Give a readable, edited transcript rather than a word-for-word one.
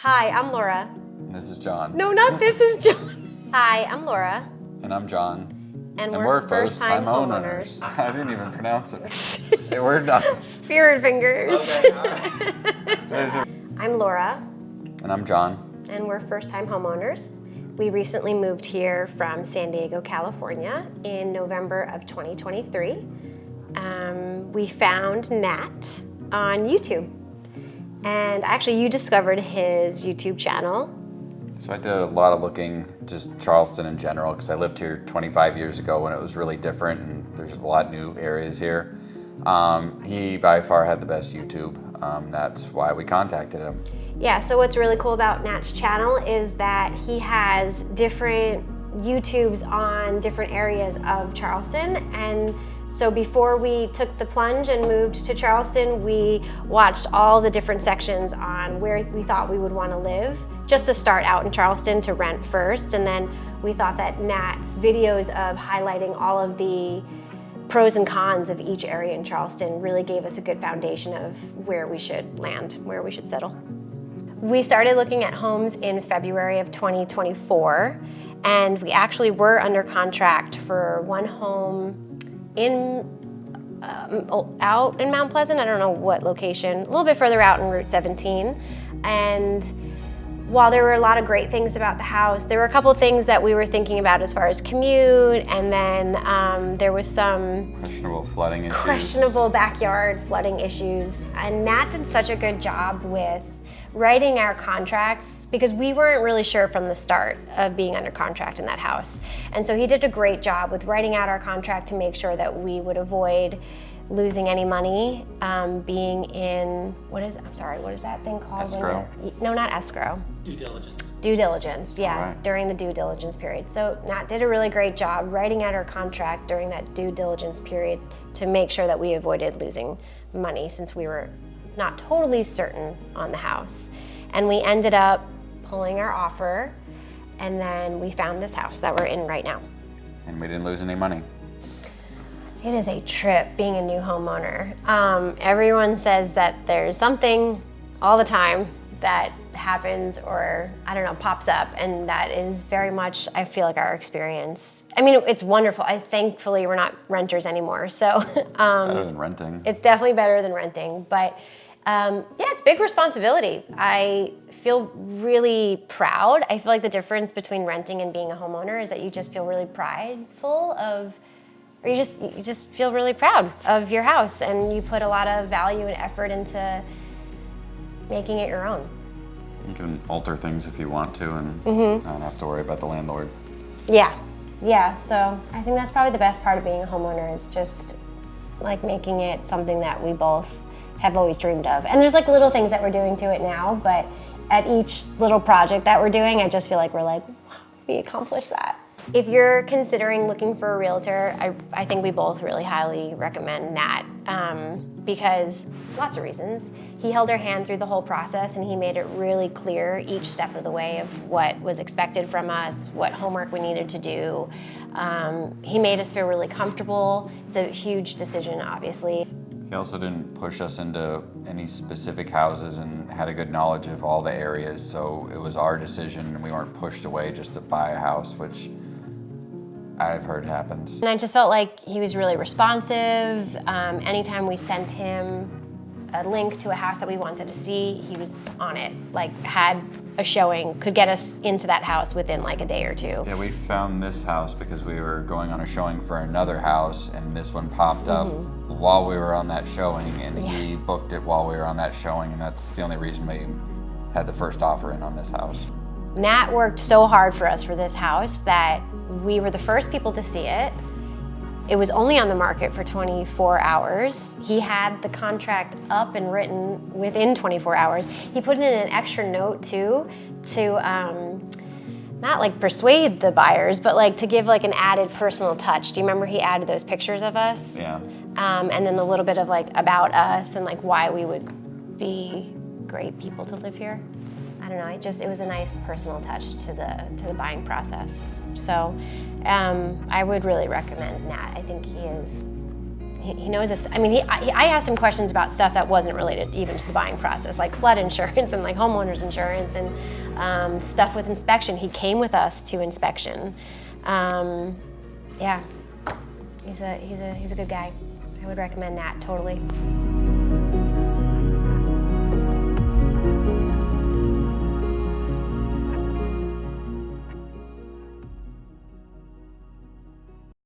Hi, I'm Laura. This is John. No, not this is John. Hi, I'm Laura. And I'm John. And we're first-time homeowners. I didn't even pronounce it. Hey, we're done. Spirit fingers. Okay. I'm Laura. And I'm John. And we're first-time homeowners. We recently moved here from San Diego, California in November of 2023. We found Nat on YouTube. And actually you discovered his YouTube channel. So I did a lot of looking, just Charleston in general, because I lived here 25 years ago when it was really different and there's a lot of new areas here. He by far had the best YouTube. That's why we contacted him. Yeah, so what's really cool about Nat's channel is that he has different YouTubes on different areas of Charleston. And so before we took the plunge and moved to Charleston, we watched all the different sections on where we thought we would want to live, just to start out in Charleston to rent first. And then we thought that Nat's videos of highlighting all of the pros and cons of each area in Charleston really gave us a good foundation of where we should land, where we should settle. We started looking at homes in February of 2024, and we actually were under contract for one home out in Mount Pleasant. I don't know what location, a little bit further out in Route 17. And while there were a lot of great things about the house, there were a couple of things that we were thinking about as far as commute, and then there was some questionable backyard flooding issues. And Nat did such a good job with writing our contracts, because we weren't really sure from the start of being under contract in that house. And so he did a great job with writing out our contract to make sure that we would avoid losing any money, being in, what is that thing called? Escrow? No, not escrow. Due diligence. Due diligence, yeah, Right. During the due diligence period. So Nat did a really great job writing out our contract during that due diligence period to make sure that we avoided losing money, since we were not totally certain on the house. And we ended up pulling our offer, and then we found this house that we're in right now. And we didn't lose any money. It is a trip being a new homeowner. Everyone says that there's something all the time that happens, or I don't know, pops up, and that is very much, I feel like, our experience. I mean, it's wonderful. Thankfully we're not renters anymore, so It's better than renting. It's definitely better than renting, but yeah, it's big responsibility. I feel really proud. I feel like the difference between renting and being a homeowner is that you just feel really prideful of, or you just feel really proud of your house, and you put a lot of value and effort into making it your own. You can alter things if you want to, and don't have to worry about the landlord. Yeah, so I think that's probably the best part of being a homeowner, is just like making it something that we both have always dreamed of. And there's like little things that we're doing to it now, but at each little project that we're doing, I just feel like we're like, wow, we accomplished that. If you're considering looking for a realtor, I think we both really highly recommend Nat, because lots of reasons. He held our hand through the whole process, and he made it really clear each step of the way of what was expected from us, what homework we needed to do. He made us feel really comfortable. It's a huge decision, obviously. He also didn't push us into any specific houses and had a good knowledge of all the areas, so it was our decision, and we weren't pushed away just to buy a house, which I've heard happens. And I just felt like he was really responsive. Anytime we sent him a link to a house that we wanted to see, he was on it, like had a showing, could get us into that house within like a day or two. Yeah, we found this house because we were going on a showing for another house, and this one popped up while we were on that showing, and he booked it while we were on that showing, and that's the only reason we had the first offer in on this house. Nat worked so hard for us for this house that we were the first people to see it. It was only on the market for 24 hours. He had the contract up and written within 24 hours. He put in an extra note too, to not like persuade the buyers, but like to give like an added personal touch. Do you remember he added those pictures of us? Yeah. And then a little bit of like about us and like why we would be great people to live here. I don't know, it was a nice personal touch to the buying process. So I would really recommend Nat. I think he knows this. I mean, I asked him questions about stuff that wasn't related even to the buying process, like flood insurance and like homeowners insurance and stuff with inspection. He came with us to inspection. Yeah, he's a good guy. I would recommend Nat totally.